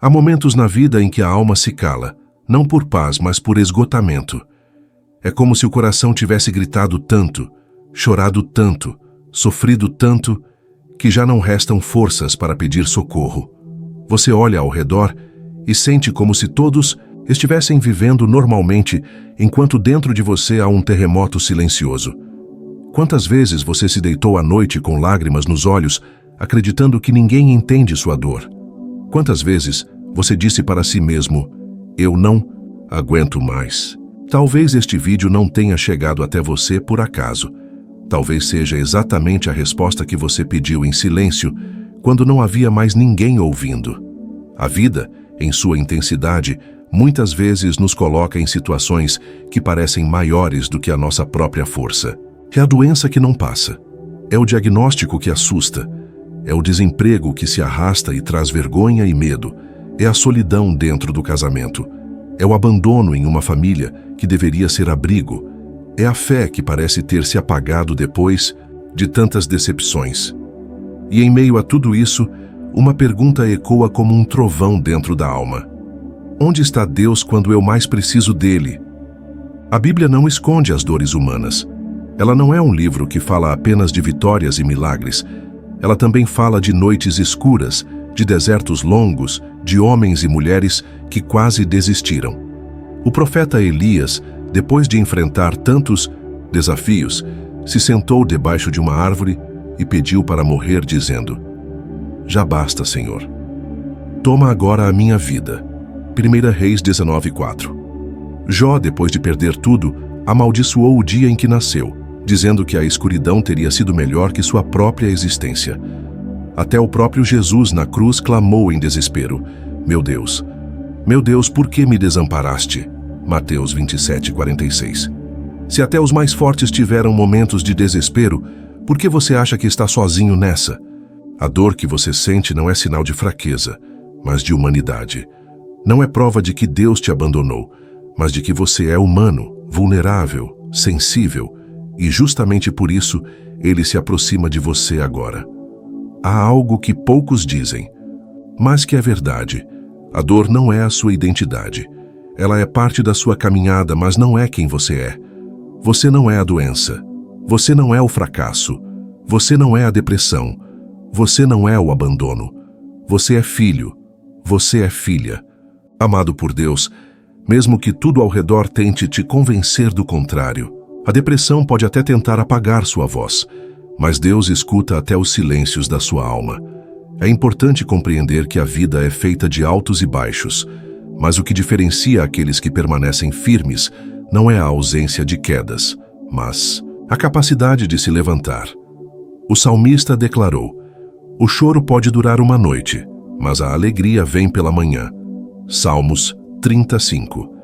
Há momentos na vida em que a alma se cala, não por paz, mas por esgotamento. É como se o coração tivesse gritado tanto, chorado tanto, sofrido tanto, que já não restam forças para pedir socorro. Você olha ao redor e sente como se todos estivessem vivendo normalmente, enquanto dentro de você há um terremoto silencioso. Quantas vezes você se deitou à noite com lágrimas nos olhos, acreditando que ninguém entende sua dor? Quantas vezes você disse para si mesmo, eu não aguento mais? Talvez este vídeo não tenha chegado até você por acaso. Talvez seja exatamente a resposta que você pediu em silêncio, quando não havia mais ninguém ouvindo. A vida, em sua intensidade, muitas vezes nos coloca em situações que parecem maiores do que a nossa própria força. É a doença que não passa. É o diagnóstico que assusta. É o desemprego que se arrasta e traz vergonha e medo. É a solidão dentro do casamento. É o abandono em uma família que deveria ser abrigo. É a fé que parece ter se apagado depois de tantas decepções. E em meio a tudo isso, uma pergunta ecoa como um trovão dentro da alma. Onde está Deus quando eu mais preciso dele? A Bíblia não esconde as dores humanas. Ela não é um livro que fala apenas de vitórias e milagres. Ela também fala de noites escuras, de desertos longos, de homens e mulheres que quase desistiram. O profeta Elias, depois de enfrentar tantos desafios, se sentou debaixo de uma árvore e pediu para morrer, dizendo: já basta, Senhor. Toma agora a minha vida. 1 Reis 19:4. Jó, depois de perder tudo, amaldiçoou o dia em que nasceu, dizendo que a escuridão teria sido melhor que sua própria existência. Até o próprio Jesus na cruz clamou em desespero: meu Deus, por que me desamparaste? Mateus 27:46. Se até os mais fortes tiveram momentos de desespero, por que você acha que está sozinho nessa? A dor que você sente não é sinal de fraqueza, mas de humanidade. Não é prova de que Deus te abandonou, mas de que você é humano, vulnerável, sensível, e justamente por isso Ele se aproxima de você agora. Há algo que poucos dizem, mas que é verdade. A dor não é a sua identidade. Ela é parte da sua caminhada, mas não é quem você é. Você não é a doença. Você não é o fracasso. Você não é a depressão. Você não é o abandono. Você é filho. Você é filha. Amado por Deus, mesmo que tudo ao redor tente te convencer do contrário, a depressão pode até tentar apagar sua voz, mas Deus escuta até os silêncios da sua alma. É importante compreender que a vida é feita de altos e baixos, mas o que diferencia aqueles que permanecem firmes não é a ausência de quedas, mas a capacidade de se levantar. O salmista declarou: o choro pode durar uma noite, mas a alegria vem pela manhã. Salmos 35.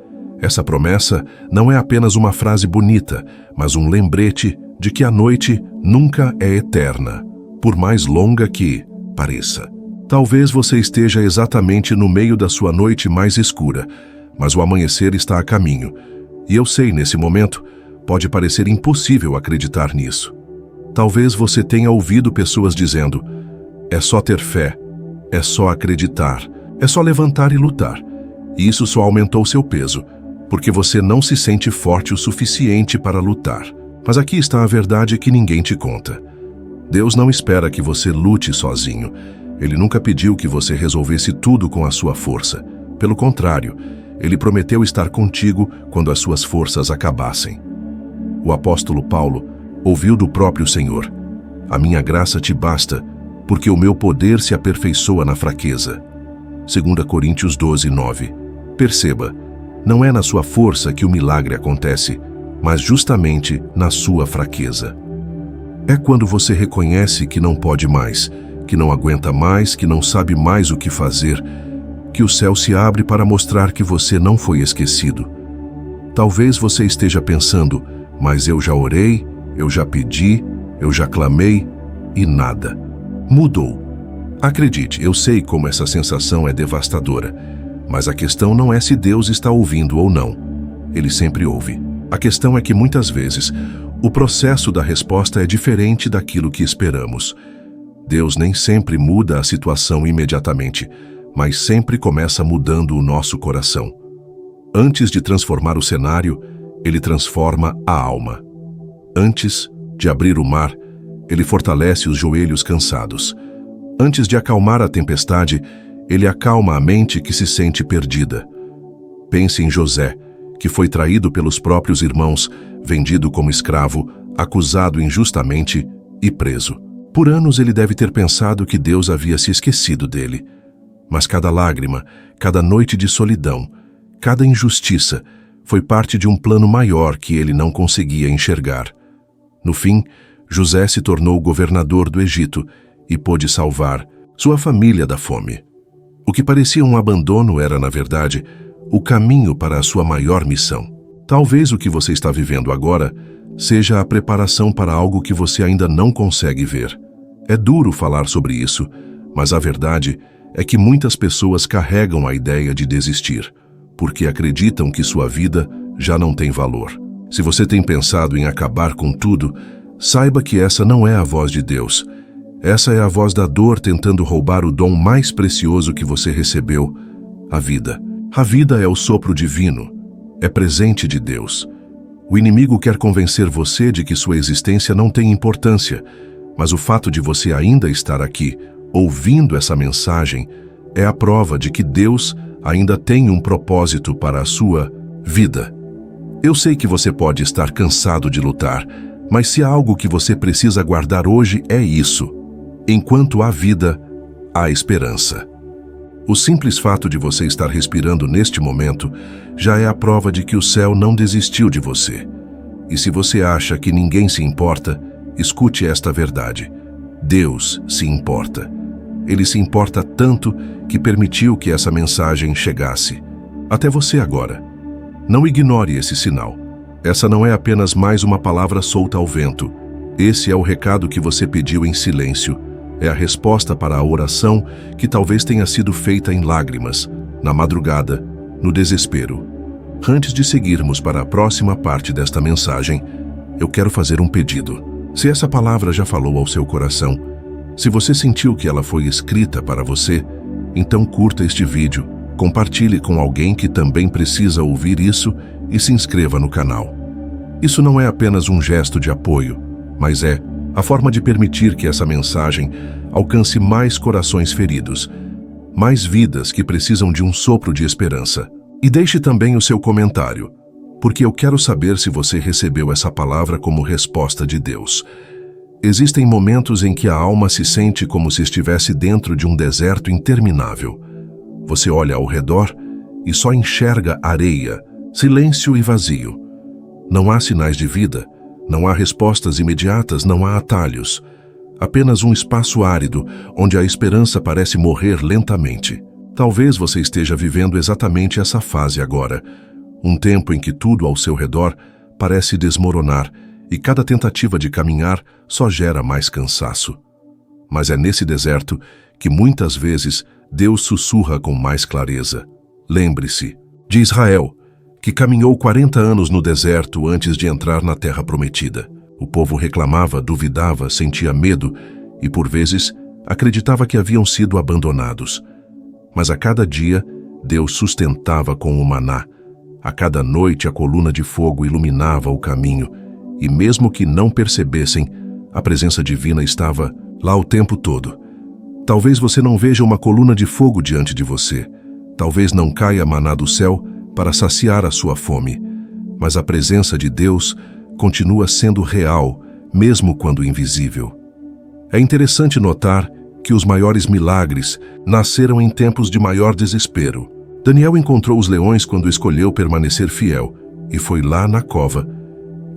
Essa promessa não é apenas uma frase bonita, mas um lembrete de que a noite nunca é eterna, por mais longa que pareça. Talvez você esteja exatamente no meio da sua noite mais escura, mas o amanhecer está a caminho. E eu sei, nesse momento, pode parecer impossível acreditar nisso. Talvez você tenha ouvido pessoas dizendo: é só ter fé, é só acreditar, é só levantar e lutar. E isso só aumentou seu peso, porque você não se sente forte o suficiente para lutar. Mas aqui está a verdade que ninguém te conta. Deus não espera que você lute sozinho. Ele nunca pediu que você resolvesse tudo com a sua força. Pelo contrário, Ele prometeu estar contigo quando as suas forças acabassem. O apóstolo Paulo ouviu do próprio Senhor: a minha graça te basta, porque o meu poder se aperfeiçoa na fraqueza. 2 Coríntios 12:9. Perceba, não é na sua força que o milagre acontece, mas justamente na sua fraqueza. É quando você reconhece que não pode mais, que não aguenta mais, que não sabe mais o que fazer, que o céu se abre para mostrar que você não foi esquecido. Talvez você esteja pensando: mas eu já orei, eu já pedi, eu já clamei e nada mudou. Acredite, eu sei como essa sensação é devastadora, mas a questão não é se Deus está ouvindo ou não. Ele sempre ouve. A questão é que muitas vezes o processo da resposta é diferente daquilo que esperamos. Deus nem sempre muda a situação imediatamente, mas sempre começa mudando o nosso coração. Antes de transformar o cenário, ele transforma a alma. Antes de abrir o mar, ele fortalece os joelhos cansados. Antes de acalmar a tempestade, ele acalma a mente que se sente perdida. Pense em José, que foi traído pelos próprios irmãos, vendido como escravo, acusado injustamente e preso. Por anos ele deve ter pensado que Deus havia se esquecido dele. Mas cada lágrima, cada noite de solidão, cada injustiça foi parte de um plano maior que ele não conseguia enxergar. No fim, José se tornou governador do Egito e pôde salvar sua família da fome. O que parecia um abandono era, na verdade, o caminho para a sua maior missão. Talvez o que você está vivendo agora seja a preparação para algo que você ainda não consegue ver. É duro falar sobre isso, mas a verdade é que muitas pessoas carregam a ideia de desistir, porque acreditam que sua vida já não tem valor. Se você tem pensado em acabar com tudo, saiba que essa não é a voz de Deus. Essa é a voz da dor tentando roubar o dom mais precioso que você recebeu, a vida. A vida é o sopro divino, é presente de Deus. O inimigo quer convencer você de que sua existência não tem importância, mas o fato de você ainda estar aqui, ouvindo essa mensagem, é a prova de que Deus ainda tem um propósito para a sua vida. Eu sei que você pode estar cansado de lutar, mas se há algo que você precisa guardar hoje é isso. Enquanto há vida, há esperança. O simples fato de você estar respirando neste momento já é a prova de que o céu não desistiu de você. E se você acha que ninguém se importa, escute esta verdade. Deus se importa. Ele se importa tanto que permitiu que essa mensagem chegasse até você agora. Não ignore esse sinal. Essa não é apenas mais uma palavra solta ao vento. Esse é o recado que você pediu em silêncio. É a resposta para a oração que talvez tenha sido feita em lágrimas, na madrugada, no desespero. Antes de seguirmos para a próxima parte desta mensagem, eu quero fazer um pedido. Se essa palavra já falou ao seu coração, se você sentiu que ela foi escrita para você, então curta este vídeo, compartilhe com alguém que também precisa ouvir isso e se inscreva no canal. Isso não é apenas um gesto de apoio, mas é a forma de permitir que essa mensagem alcance mais corações feridos, mais vidas que precisam de um sopro de esperança. E deixe também o seu comentário, porque eu quero saber se você recebeu essa palavra como resposta de Deus. Existem momentos em que a alma se sente como se estivesse dentro de um deserto interminável. Você olha ao redor e só enxerga areia, silêncio e vazio. Não há sinais de vida, não há respostas imediatas, não há atalhos. Apenas um espaço árido, onde a esperança parece morrer lentamente. Talvez você esteja vivendo exatamente essa fase agora. Um tempo em que tudo ao seu redor parece desmoronar e cada tentativa de caminhar só gera mais cansaço. Mas é nesse deserto que muitas vezes Deus sussurra com mais clareza. Lembre-se de Israel, que caminhou 40 anos no deserto antes de entrar na terra prometida. O povo reclamava, duvidava, sentia medo e, por vezes, acreditava que haviam sido abandonados. Mas a cada dia, Deus sustentava com o maná. A cada noite, a coluna de fogo iluminava o caminho. E mesmo que não percebessem, a presença divina estava lá o tempo todo. Talvez você não veja uma coluna de fogo diante de você. Talvez não caia maná do céu para saciar a sua fome. Mas a presença de Deus continua sendo real, mesmo quando invisível. É interessante notar que os maiores milagres nasceram em tempos de maior desespero. Daniel encontrou os leões quando escolheu permanecer fiel, e foi lá na cova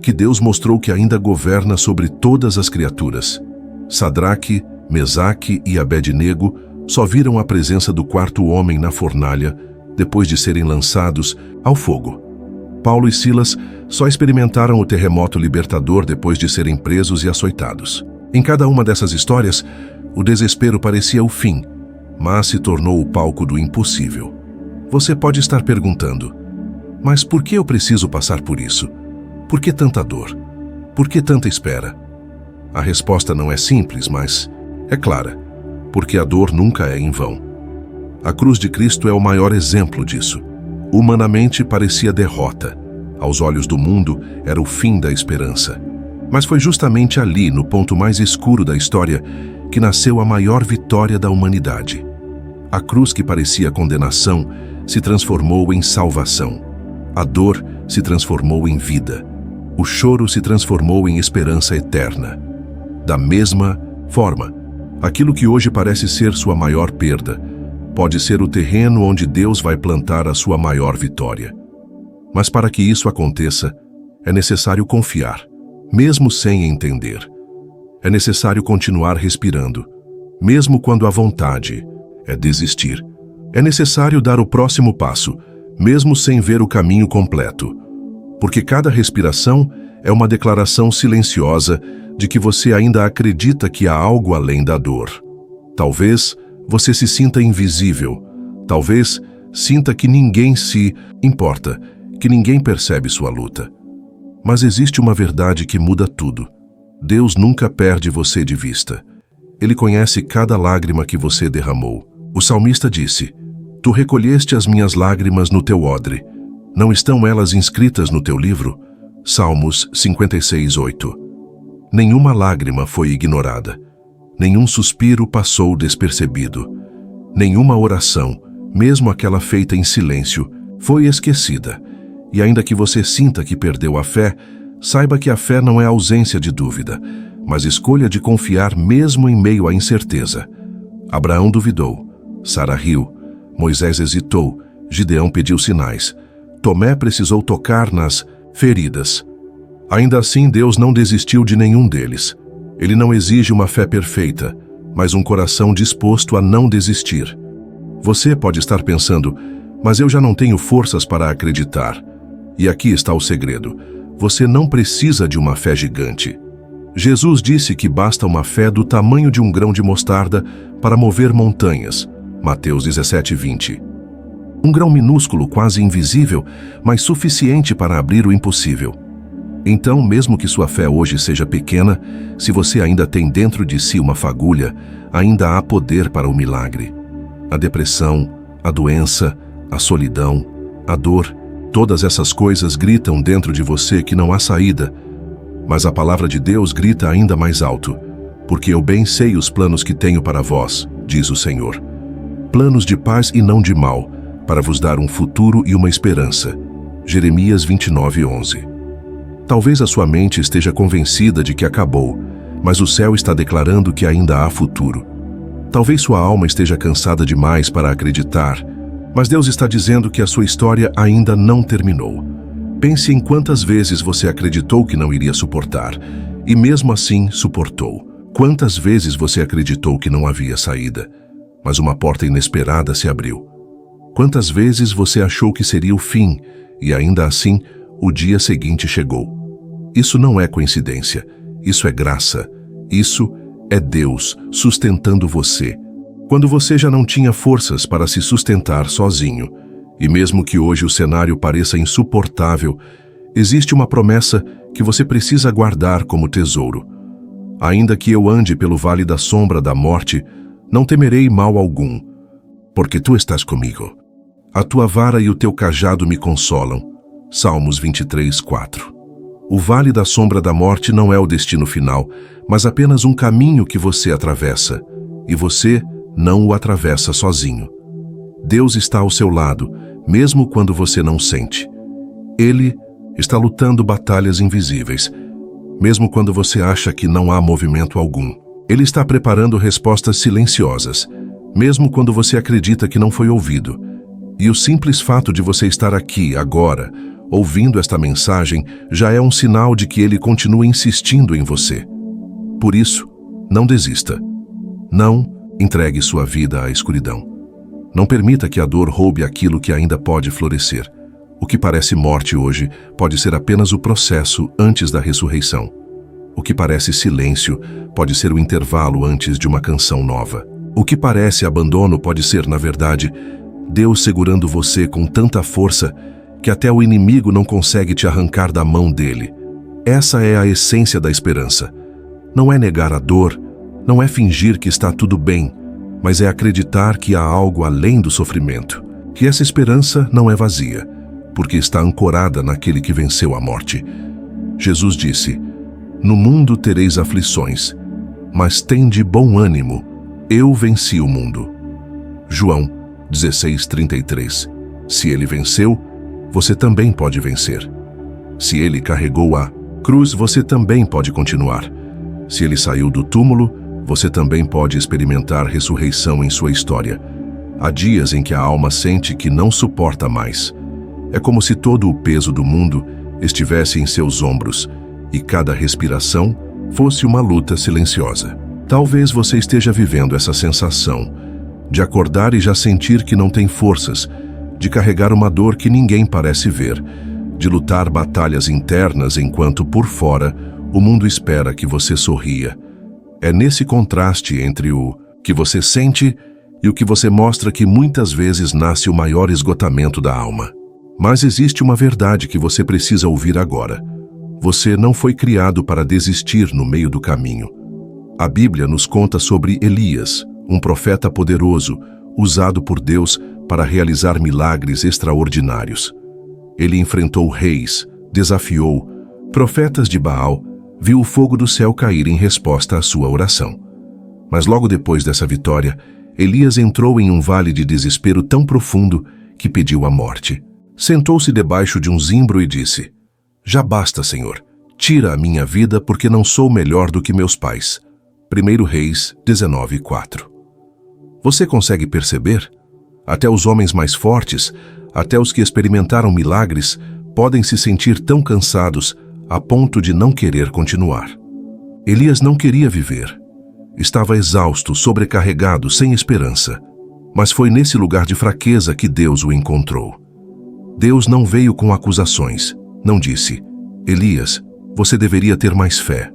que Deus mostrou que ainda governa sobre todas as criaturas. Sadraque, Mesaque e Abednego só viram a presença do quarto homem na fornalha depois de serem lançados ao fogo. Paulo e Silas só experimentaram o terremoto libertador depois de serem presos e açoitados. Em cada uma dessas histórias, o desespero parecia o fim, mas se tornou o palco do impossível. Você pode estar perguntando, mas por que eu preciso passar por isso? Por que tanta dor? Por que tanta espera? A resposta não é simples, mas é clara, porque a dor nunca é em vão. A cruz de Cristo é o maior exemplo disso. Humanamente parecia derrota. Aos olhos do mundo, era o fim da esperança. Mas foi justamente ali, no ponto mais escuro da história, que nasceu a maior vitória da humanidade. A cruz que parecia condenação se transformou em salvação. A dor se transformou em vida. O choro se transformou em esperança eterna. Da mesma forma, aquilo que hoje parece ser sua maior perda, pode ser o terreno onde Deus vai plantar a sua maior vitória. Mas para que isso aconteça, é necessário confiar, mesmo sem entender. É necessário continuar respirando, mesmo quando a vontade é desistir. É necessário dar o próximo passo, mesmo sem ver o caminho completo. Porque cada respiração é uma declaração silenciosa de que você ainda acredita que há algo além da dor. Talvez você se sinta invisível. Talvez sinta que ninguém se importa, que ninguém percebe sua luta. Mas existe uma verdade que muda tudo. Deus nunca perde você de vista. Ele conhece cada lágrima que você derramou. O salmista disse: Tu recolheste as minhas lágrimas no teu odre. Não estão elas inscritas no teu livro? Salmos 56:8. Nenhuma lágrima foi ignorada. Nenhum suspiro passou despercebido. Nenhuma oração, mesmo aquela feita em silêncio, foi esquecida. E ainda que você sinta que perdeu a fé, saiba que a fé não é ausência de dúvida, mas escolha de confiar mesmo em meio à incerteza. Abraão duvidou, Sara riu, Moisés hesitou, Gideão pediu sinais, Tomé precisou tocar nas feridas. Ainda assim, Deus não desistiu de nenhum deles. Ele não exige uma fé perfeita, mas um coração disposto a não desistir. Você pode estar pensando, mas eu já não tenho forças para acreditar. E aqui está o segredo. Você não precisa de uma fé gigante. Jesus disse que basta uma fé do tamanho de um grão de mostarda para mover montanhas. Mateus 17:20. Um grão minúsculo, quase invisível, mas suficiente para abrir o impossível. Então, mesmo que sua fé hoje seja pequena, se você ainda tem dentro de si uma fagulha, ainda há poder para o milagre. A depressão, a doença, a solidão, a dor, todas essas coisas gritam dentro de você que não há saída. Mas a palavra de Deus grita ainda mais alto, porque eu bem sei os planos que tenho para vós, diz o Senhor. Planos de paz e não de mal, para vos dar um futuro e uma esperança. Jeremias 29:11. Talvez a sua mente esteja convencida de que acabou, mas o céu está declarando que ainda há futuro. Talvez sua alma esteja cansada demais para acreditar, mas Deus está dizendo que a sua história ainda não terminou. Pense em quantas vezes você acreditou que não iria suportar, e mesmo assim suportou. Quantas vezes você acreditou que não havia saída, mas uma porta inesperada se abriu. Quantas vezes você achou que seria o fim, e ainda assim, o dia seguinte chegou. Isso não é coincidência, isso é graça, isso é Deus sustentando você. Quando você já não tinha forças para se sustentar sozinho, e mesmo que hoje o cenário pareça insuportável, existe uma promessa que você precisa guardar como tesouro. Ainda que eu ande pelo vale da sombra da morte, não temerei mal algum, porque tu estás comigo. A tua vara e o teu cajado me consolam. Salmos 23:4. O vale da sombra da morte não é o destino final, mas apenas um caminho que você atravessa, e você não o atravessa sozinho. Deus está ao seu lado, mesmo quando você não sente. Ele está lutando batalhas invisíveis, mesmo quando você acha que não há movimento algum. Ele está preparando respostas silenciosas, mesmo quando você acredita que não foi ouvido. E o simples fato de você estar aqui, agora, ouvindo esta mensagem, já é um sinal de que Ele continua insistindo em você. Por isso, não desista. Não entregue sua vida à escuridão. Não permita que a dor roube aquilo que ainda pode florescer. O que parece morte hoje pode ser apenas o processo antes da ressurreição. O que parece silêncio pode ser o intervalo antes de uma canção nova. O que parece abandono pode ser, na verdade, Deus segurando você com tanta força que até o inimigo não consegue te arrancar da mão dele. Essa é a essência da esperança. Não é negar a dor, não é fingir que está tudo bem, mas é acreditar que há algo além do sofrimento, que essa esperança não é vazia, porque está ancorada naquele que venceu a morte. Jesus disse: "No mundo tereis aflições, mas tende bom ânimo, eu venci o mundo." João 16:33. Se ele venceu, você também pode vencer. Se ele carregou a cruz, você também pode continuar. Se ele saiu do túmulo, você também pode experimentar ressurreição em sua história. Há dias em que a alma sente que não suporta mais. É como se todo o peso do mundo estivesse em seus ombros e cada respiração fosse uma luta silenciosa. Talvez você esteja vivendo essa sensação de acordar e já sentir que não tem forças, de carregar uma dor que ninguém parece ver, de lutar batalhas internas enquanto por fora o mundo espera que você sorria. É nesse contraste entre o que você sente e o que você mostra que muitas vezes nasce o maior esgotamento da alma. Mas existe uma verdade que você precisa ouvir agora. Você não foi criado para desistir no meio do caminho. A Bíblia nos conta sobre Elias, um profeta poderoso, usado por Deus para realizar milagres extraordinários. Ele enfrentou reis, desafiou profetas de Baal, viu o fogo do céu cair em resposta à sua oração. Mas logo depois dessa vitória, Elias entrou em um vale de desespero tão profundo que pediu a morte. Sentou-se debaixo de um zimbro e disse: "Já basta, Senhor. Tira a minha vida, porque não sou melhor do que meus pais." 1 Reis 19:4. Você consegue perceber? Até os homens mais fortes, até os que experimentaram milagres, podem se sentir tão cansados a ponto de não querer continuar. Elias não queria viver. Estava exausto, sobrecarregado, sem esperança. Mas foi nesse lugar de fraqueza que Deus o encontrou. Deus não veio com acusações. Não disse: "Elias, você deveria ter mais fé."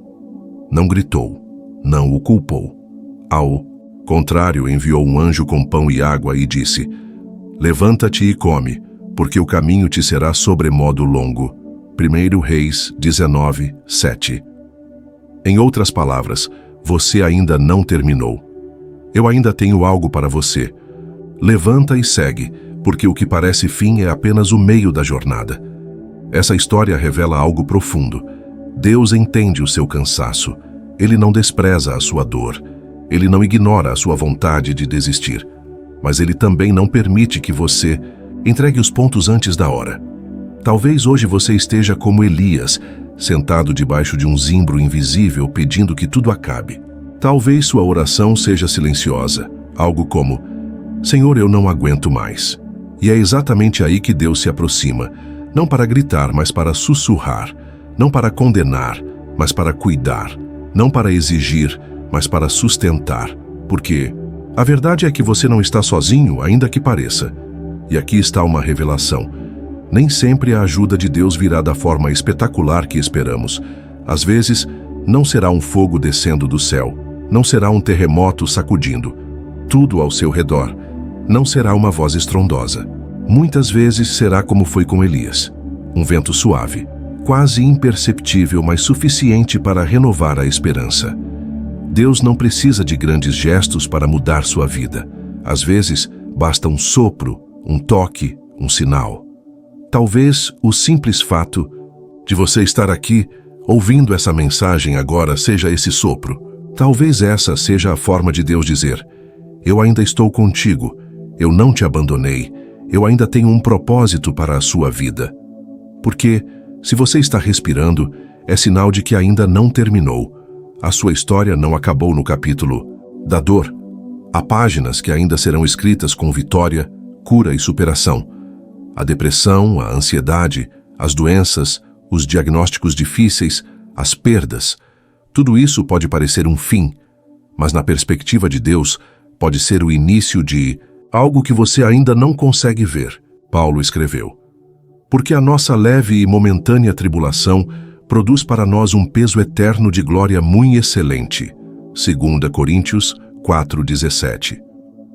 Não gritou. Não o culpou. Ao contrário, enviou um anjo com pão e água e disse: "Levanta-te e come, porque o caminho te será sobremodo longo." 1 Reis 19:7. Em outras palavras, você ainda não terminou. Eu ainda tenho algo para você. Levanta e segue, porque o que parece fim é apenas o meio da jornada. Essa história revela algo profundo. Deus entende o seu cansaço. Ele não despreza a sua dor. Ele não ignora a sua vontade de desistir. Mas ele também não permite que você entregue os pontos antes da hora. Talvez hoje você esteja como Elias, sentado debaixo de um zimbro invisível pedindo que tudo acabe. Talvez sua oração seja silenciosa, algo como: "Senhor, eu não aguento mais." E é exatamente aí que Deus se aproxima, não para gritar, mas para sussurrar, não para condenar, mas para cuidar, não para exigir, mas para sustentar, porque a verdade é que você não está sozinho, ainda que pareça. E aqui está uma revelação. Nem sempre a ajuda de Deus virá da forma espetacular que esperamos. Às vezes, não será um fogo descendo do céu, não será um terremoto sacudindo tudo ao seu redor, não será uma voz estrondosa. Muitas vezes será como foi com Elias, um vento suave, quase imperceptível, mas suficiente para renovar a esperança. Deus não precisa de grandes gestos para mudar sua vida. Às vezes, basta um sopro, um toque, um sinal. Talvez o simples fato de você estar aqui, ouvindo essa mensagem agora, seja esse sopro. Talvez essa seja a forma de Deus dizer: "Eu ainda estou contigo, eu não te abandonei, eu ainda tenho um propósito para a sua vida." Porque, se você está respirando, é sinal de que ainda não terminou. A sua história não acabou no capítulo da dor. Há páginas que ainda serão escritas com vitória, cura e superação. A depressão, a ansiedade, as doenças, os diagnósticos difíceis, as perdas. Tudo isso pode parecer um fim, mas na perspectiva de Deus, pode ser o início de algo que você ainda não consegue ver. Paulo escreveu: "Porque a nossa leve e momentânea tribulação produz para nós um peso eterno de glória muito excelente." 2 Coríntios 4:17.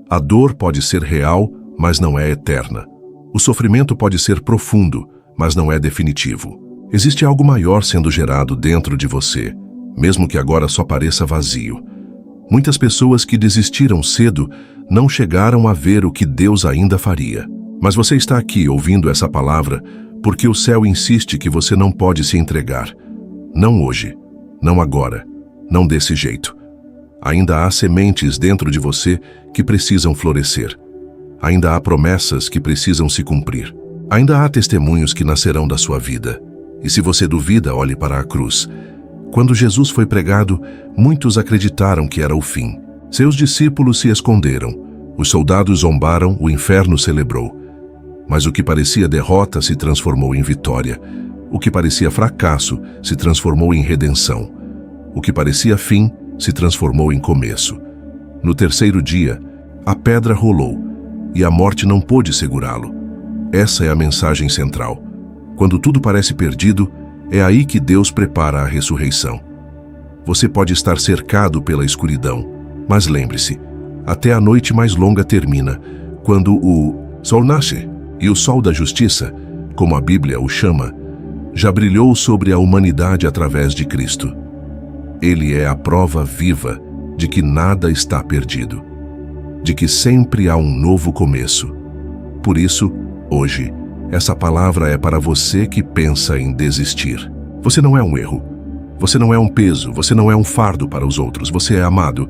A dor pode ser real, mas não é eterna. O sofrimento pode ser profundo, mas não é definitivo. Existe algo maior sendo gerado dentro de você, mesmo que agora só pareça vazio. Muitas pessoas que desistiram cedo não chegaram a ver o que Deus ainda faria. Mas você está aqui ouvindo essa palavra porque o céu insiste que você não pode se entregar. Não hoje, não agora, não desse jeito. Ainda há sementes dentro de você que precisam florescer. Ainda há promessas que precisam se cumprir. Ainda há testemunhos que nascerão da sua vida. E se você duvida, olhe para a cruz. Quando Jesus foi pregado, muitos acreditaram que era o fim. Seus discípulos se esconderam. Os soldados zombaram, o inferno celebrou. Mas o que parecia derrota se transformou em vitória. O que parecia fracasso se transformou em redenção. O que parecia fim se transformou em começo. No terceiro dia, a pedra rolou e a morte não pôde segurá-lo. Essa é a mensagem central. Quando tudo parece perdido, é aí que Deus prepara a ressurreição. Você pode estar cercado pela escuridão, mas lembre-se, até a noite mais longa termina, quando o sol nasce e o sol da justiça, como a Bíblia o chama, já brilhou sobre a humanidade através de Cristo. Ele é a prova viva de que nada está perdido, de que sempre há um novo começo. Por isso, hoje, essa palavra é para você que pensa em desistir. Você não é um erro. Você não é um peso. Você não é um fardo para os outros. Você é amado.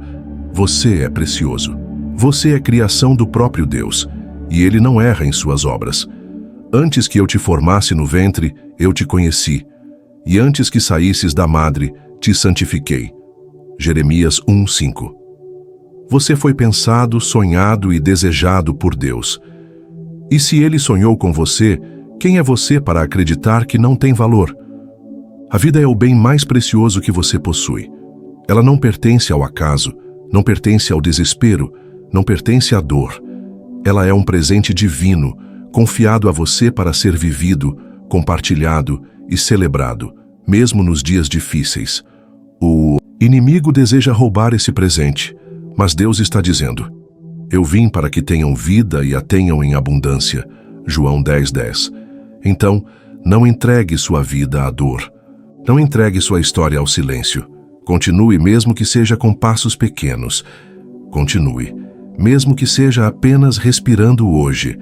Você é precioso. Você é criação do próprio Deus, e Ele não erra em suas obras. Antes que eu te formasse no ventre, eu te conheci, e antes que saísses da madre, te santifiquei. Jeremias 1:5. Você foi pensado, sonhado e desejado por Deus. E se Ele sonhou com você, quem é você para acreditar que não tem valor? A vida é o bem mais precioso que você possui. Ela não pertence ao acaso, não pertence ao desespero, não pertence à dor. Ela é um presente divino, confiado a você para ser vivido, compartilhado e celebrado, mesmo nos dias difíceis. O inimigo deseja roubar esse presente, mas Deus está dizendo: eu vim para que tenham vida e a tenham em abundância. João 10:10. Então, não entregue sua vida à dor. Não entregue sua história ao silêncio. Continue, mesmo que seja com passos pequenos. Continue, mesmo que seja apenas respirando hoje,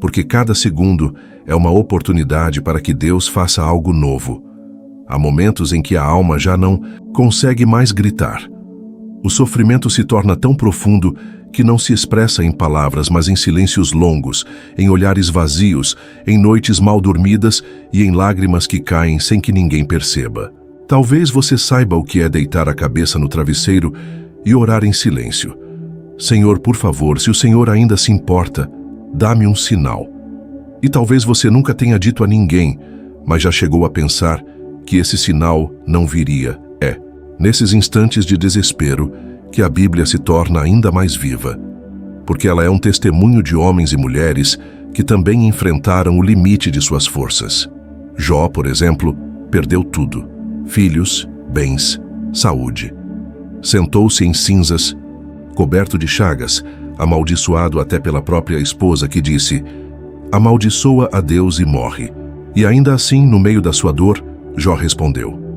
porque cada segundo é uma oportunidade para que Deus faça algo novo. Há momentos em que a alma já não consegue mais gritar. O sofrimento se torna tão profundo que não se expressa em palavras, mas em silêncios longos, em olhares vazios, em noites mal dormidas e em lágrimas que caem sem que ninguém perceba. Talvez você saiba o que é deitar a cabeça no travesseiro e orar em silêncio. Senhor, por favor, se o Senhor ainda se importa, dá-me um sinal. E talvez você nunca tenha dito a ninguém, mas já chegou a pensar que esse sinal não viria. É nesses instantes de desespero que a Bíblia se torna ainda mais viva, porque ela é um testemunho de homens e mulheres que também enfrentaram o limite de suas forças. Jó, por exemplo, perdeu tudo: filhos, bens, saúde. Sentou-se em cinzas, coberto de chagas, amaldiçoado até pela própria esposa, que disse: amaldiçoa a Deus e morre. E ainda assim, no meio da sua dor, Jó respondeu: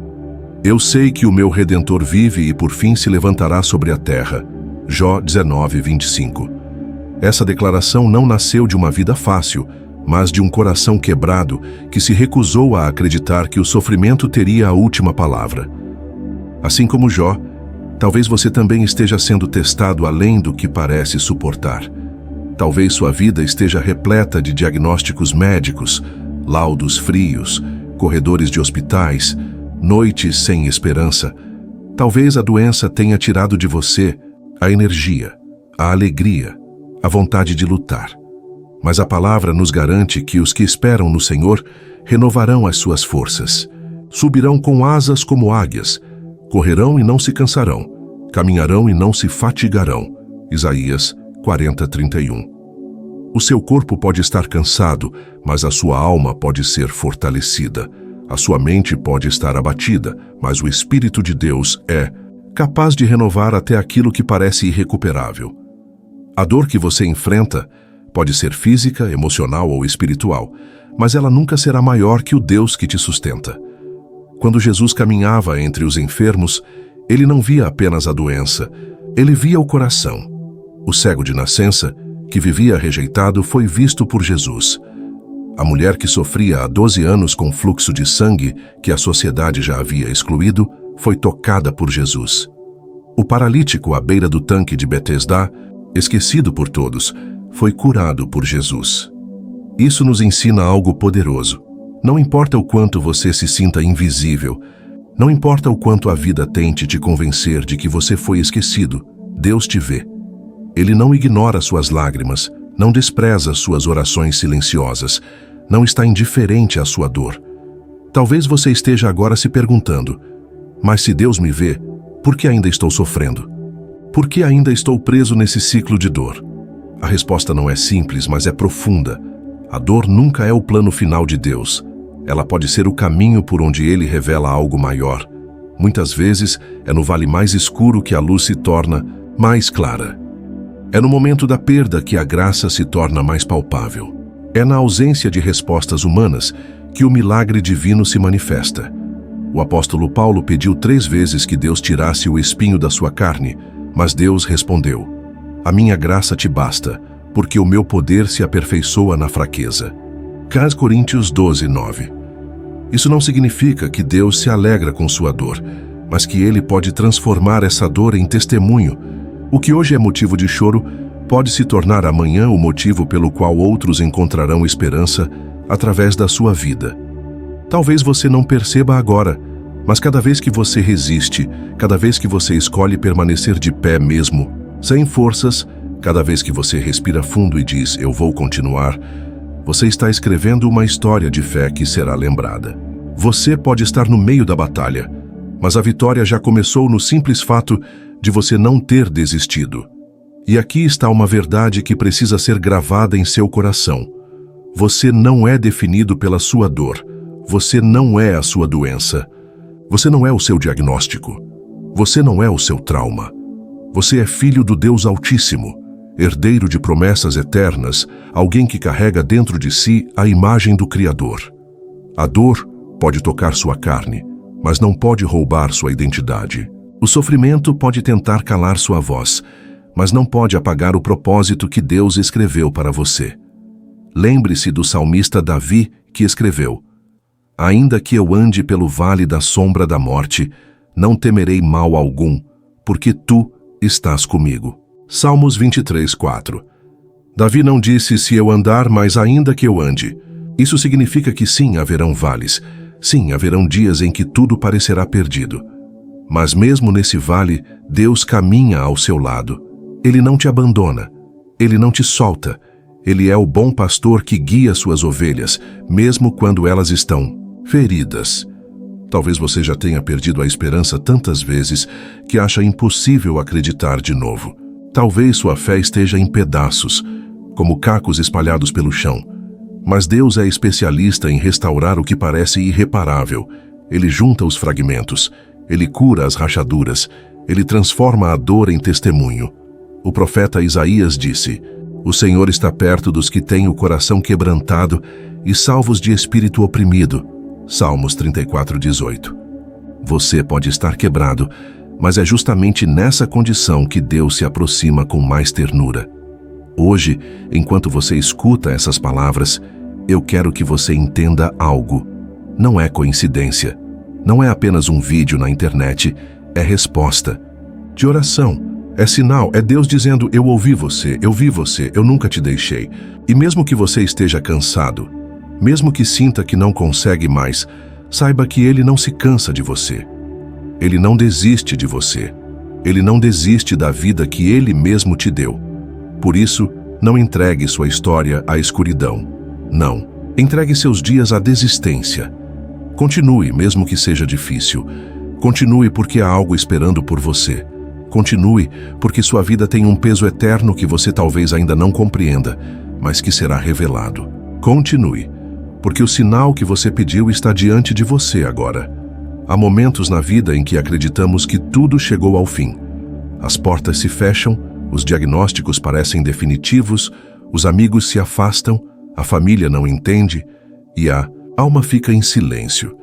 eu sei que o meu Redentor vive e por fim se levantará sobre a terra. Jó 19:25. Essa declaração não nasceu de uma vida fácil, mas de um coração quebrado que se recusou a acreditar que o sofrimento teria a última palavra. Assim como Jó, talvez você também esteja sendo testado além do que parece suportar. Talvez sua vida esteja repleta de diagnósticos médicos, laudos frios, corredores de hospitais, noites sem esperança. Talvez a doença tenha tirado de você a energia, a alegria, a vontade de lutar. Mas a palavra nos garante que os que esperam no Senhor renovarão as suas forças. Subirão com asas como águias, correrão e não se cansarão, caminharão e não se fatigarão. Isaías 40:31. O seu corpo pode estar cansado, mas a sua alma pode ser fortalecida. A sua mente pode estar abatida, mas o Espírito de Deus é capaz de renovar até aquilo que parece irrecuperável. A dor que você enfrenta pode ser física, emocional ou espiritual, mas ela nunca será maior que o Deus que te sustenta. Quando Jesus caminhava entre os enfermos, ele não via apenas a doença, Ele via o coração. O cego de nascença, que vivia rejeitado, foi visto por Jesus. A mulher que sofria há 12 anos com fluxo de sangue que a sociedade já havia excluído, foi tocada por Jesus. O paralítico à beira do tanque de Betesda, esquecido por todos, foi curado por Jesus. Isso nos ensina algo poderoso. Não importa o quanto você se sinta invisível, não importa o quanto a vida tente te convencer de que você foi esquecido, Deus te vê. Ele não ignora suas lágrimas, não despreza suas orações silenciosas, não está indiferente à sua dor. Talvez você esteja agora se perguntando: mas se Deus me vê, por que ainda estou sofrendo? Por que ainda estou preso nesse ciclo de dor? A resposta não é simples, mas é profunda. A dor nunca é o plano final de Deus. Ela pode ser o caminho por onde Ele revela algo maior. Muitas vezes, é no vale mais escuro que a luz se torna mais clara. É no momento da perda que a graça se torna mais palpável. É na ausência de respostas humanas que o milagre divino se manifesta. O apóstolo Paulo pediu 3 vezes que Deus tirasse o espinho da sua carne, mas Deus respondeu: "A minha graça te basta, porque o meu poder se aperfeiçoa na fraqueza." 1 Coríntios 12, 9. Isso não significa que Deus se alegra com sua dor, mas que Ele pode transformar essa dor em testemunho. O que hoje é motivo de choro pode se tornar amanhã o motivo pelo qual outros encontrarão esperança através da sua vida. Talvez você não perceba agora, mas cada vez que você resiste, cada vez que você escolhe permanecer de pé mesmo, sem forças, cada vez que você respira fundo e diz: "Eu vou continuar", você está escrevendo uma história de fé que será lembrada. Você pode estar no meio da batalha, mas a vitória já começou no simples fato de você não ter desistido. E aqui está uma verdade que precisa ser gravada em seu coração. Você não é definido pela sua dor. Você não é a sua doença. Você não é o seu diagnóstico. Você não é o seu trauma. Você é filho do Deus Altíssimo, herdeiro de promessas eternas, alguém que carrega dentro de si a imagem do Criador. A dor pode tocar sua carne, mas não pode roubar sua identidade. O sofrimento pode tentar calar sua voz, mas não pode apagar o propósito que Deus escreveu para você. Lembre-se do salmista Davi, que escreveu: "Ainda que eu ande pelo vale da sombra da morte, não temerei mal algum, porque tu estás comigo." Salmos 23, 4. Davi não disse "se eu andar, mas ainda que eu ande." Isso significa que sim, haverão vales. Sim, haverão dias em que tudo parecerá perdido. Mas mesmo nesse vale, Deus caminha ao seu lado. Ele não te abandona. Ele não te solta. Ele é o bom pastor que guia suas ovelhas, mesmo quando elas estão feridas. Talvez você já tenha perdido a esperança tantas vezes que acha impossível acreditar de novo. Talvez sua fé esteja em pedaços, como cacos espalhados pelo chão. Mas Deus é especialista em restaurar o que parece irreparável. Ele junta os fragmentos. Ele cura as rachaduras. Ele transforma a dor em testemunho. O profeta Isaías disse: "O Senhor está perto dos que têm o coração quebrantado e salvos de espírito oprimido." Salmos 34, 18. Você pode estar quebrado, mas é justamente nessa condição que Deus se aproxima com mais ternura. Hoje, enquanto você escuta essas palavras, eu quero que você entenda algo. Não é coincidência. Não é apenas um vídeo na internet. É resposta de oração. É sinal, é Deus dizendo: "Eu ouvi você, eu vi você, eu nunca te deixei." E mesmo que você esteja cansado, mesmo que sinta que não consegue mais, saiba que Ele não se cansa de você. Ele não desiste de você. Ele não desiste da vida que Ele mesmo te deu. Por isso, não entregue sua história à escuridão. Não. Entregue seus dias à desistência. Continue, mesmo que seja difícil. Continue porque há algo esperando por você. Continue porque sua vida tem um peso eterno que você talvez ainda não compreenda, mas que será revelado. Continue, porque o sinal que você pediu está diante de você agora. Há momentos na vida em que acreditamos que tudo chegou ao fim. As portas se fecham, os diagnósticos parecem definitivos, os amigos se afastam, a família não entende e a alma fica em silêncio.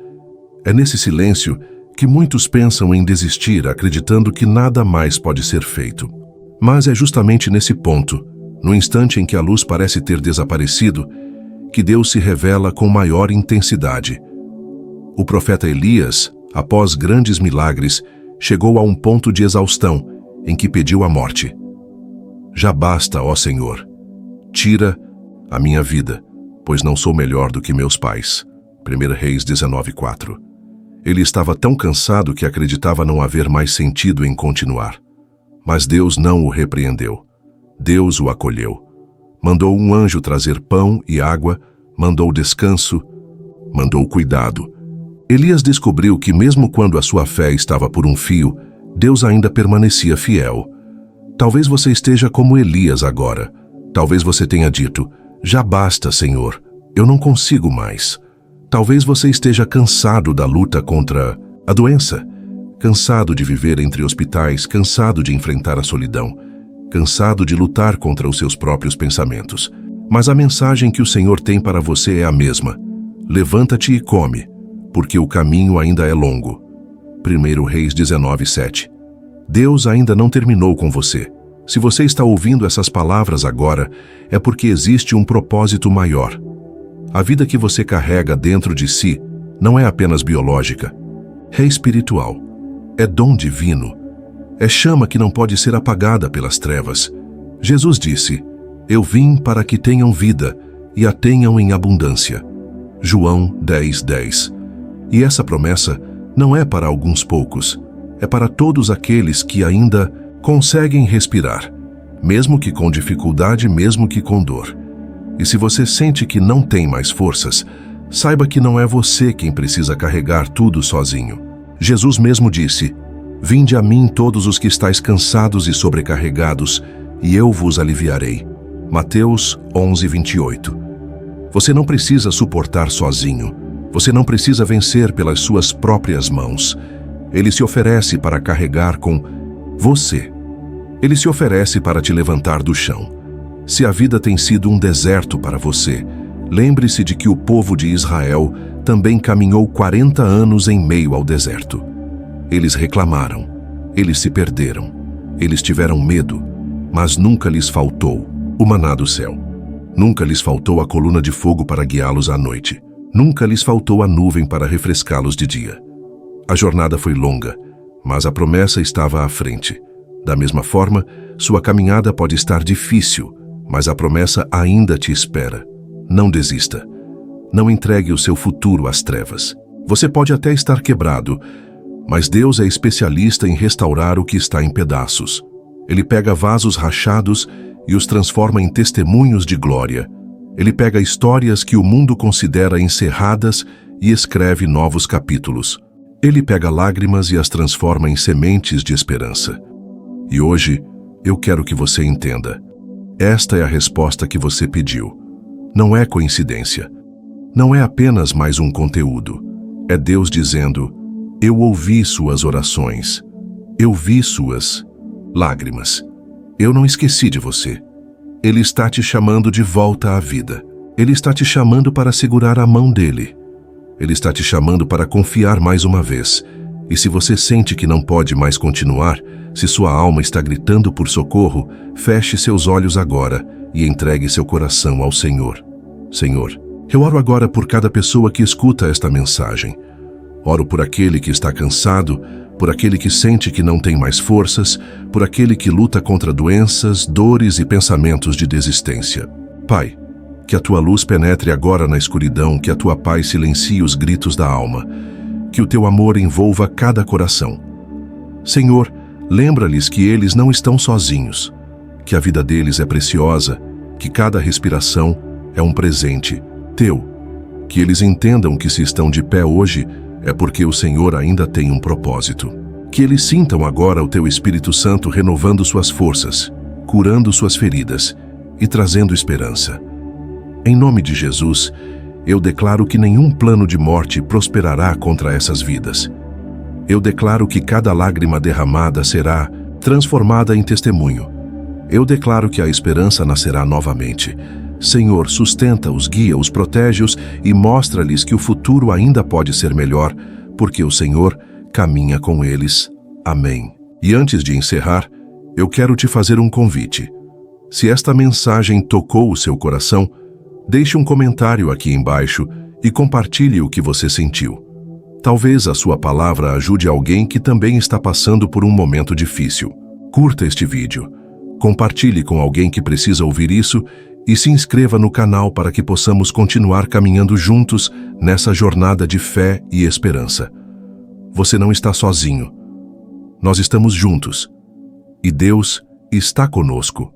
É nesse silêncio que muitos pensam em desistir acreditando que nada mais pode ser feito. Mas é justamente nesse ponto, no instante em que a luz parece ter desaparecido, que Deus se revela com maior intensidade. O profeta Elias, após grandes milagres, chegou a um ponto de exaustão em que pediu a morte. Já basta, ó Senhor. Tira a minha vida, pois não sou melhor do que meus pais. 1 Reis 19:4. Ele estava tão cansado que acreditava não haver mais sentido em continuar. Mas Deus não o repreendeu. Deus o acolheu. Mandou um anjo trazer pão e água, mandou descanso, mandou cuidado. Elias descobriu que mesmo quando a sua fé estava por um fio, Deus ainda permanecia fiel. Talvez você esteja como Elias agora. Talvez você tenha dito, já basta, Senhor, eu não consigo mais. Talvez você esteja cansado da luta contra a doença, cansado de viver entre hospitais, cansado de enfrentar a solidão, cansado de lutar contra os seus próprios pensamentos. Mas a mensagem que o Senhor tem para você é a mesma. Levanta-te e come, porque o caminho ainda é longo. 1 Reis 19:7. Deus ainda não terminou com você. Se você está ouvindo essas palavras agora, é porque existe um propósito maior. A vida que você carrega dentro de si não é apenas biológica, é espiritual, é dom divino, é chama que não pode ser apagada pelas trevas. Jesus disse, eu vim para que tenham vida e a tenham em abundância. João 10:10. E essa promessa não é para alguns poucos, é para todos aqueles que ainda conseguem respirar, mesmo que com dificuldade, mesmo que com dor. E se você sente que não tem mais forças, saiba que não é você quem precisa carregar tudo sozinho. Jesus mesmo disse, vinde a mim todos os que estáis cansados e sobrecarregados, e eu vos aliviarei. Mateus 11:28. Você não precisa suportar sozinho. Você não precisa vencer pelas suas próprias mãos. Ele se oferece para carregar com você. Ele se oferece para te levantar do chão. Se a vida tem sido um deserto para você, lembre-se de que o povo de Israel também caminhou 40 anos em meio ao deserto. Eles reclamaram, eles se perderam, eles tiveram medo, mas nunca lhes faltou o maná do céu. Nunca lhes faltou a coluna de fogo para guiá-los à noite. Nunca lhes faltou a nuvem para refrescá-los de dia. A jornada foi longa, mas a promessa estava à frente. Da mesma forma, sua caminhada pode estar difícil, mas a promessa ainda te espera. Não desista. Não entregue o seu futuro às trevas. Você pode até estar quebrado, mas Deus é especialista em restaurar o que está em pedaços. Ele pega vasos rachados e os transforma em testemunhos de glória. Ele pega histórias que o mundo considera encerradas e escreve novos capítulos. Ele pega lágrimas e as transforma em sementes de esperança. E hoje, eu quero que você entenda. Esta é a resposta que você pediu. Não é coincidência. Não é apenas mais um conteúdo. É Deus dizendo, eu ouvi suas orações. Eu vi suas lágrimas. Eu não esqueci de você. Ele está te chamando de volta à vida. Ele está te chamando para segurar a mão dele. Ele está te chamando para confiar mais uma vez. E se você sente que não pode mais continuar, se sua alma está gritando por socorro, feche seus olhos agora e entregue seu coração ao Senhor. Senhor, eu oro agora por cada pessoa que escuta esta mensagem. Oro por aquele que está cansado, por aquele que sente que não tem mais forças, por aquele que luta contra doenças, dores e pensamentos de desistência. Pai, que a tua luz penetre agora na escuridão, que a tua paz silencie os gritos da alma, que o teu amor envolva cada coração. Senhor, lembra-lhes que eles não estão sozinhos, que a vida deles é preciosa, que cada respiração é um presente teu, que eles entendam que se estão de pé hoje é porque o Senhor ainda tem um propósito. Que eles sintam agora o teu Espírito Santo renovando suas forças, curando suas feridas e trazendo esperança. Em nome de Jesus, eu declaro que nenhum plano de morte prosperará contra essas vidas. Eu declaro que cada lágrima derramada será transformada em testemunho. Eu declaro que a esperança nascerá novamente. Senhor, sustenta-os, guia-os, protege-os e mostra-lhes que o futuro ainda pode ser melhor, porque o Senhor caminha com eles. Amém. E antes de encerrar, eu quero te fazer um convite. Se esta mensagem tocou o seu coração, deixe um comentário aqui embaixo e compartilhe o que você sentiu. Talvez a sua palavra ajude alguém que também está passando por um momento difícil. Curta este vídeo, compartilhe com alguém que precisa ouvir isso e se inscreva no canal para que possamos continuar caminhando juntos nessa jornada de fé e esperança. Você não está sozinho. Nós estamos juntos. E Deus está conosco.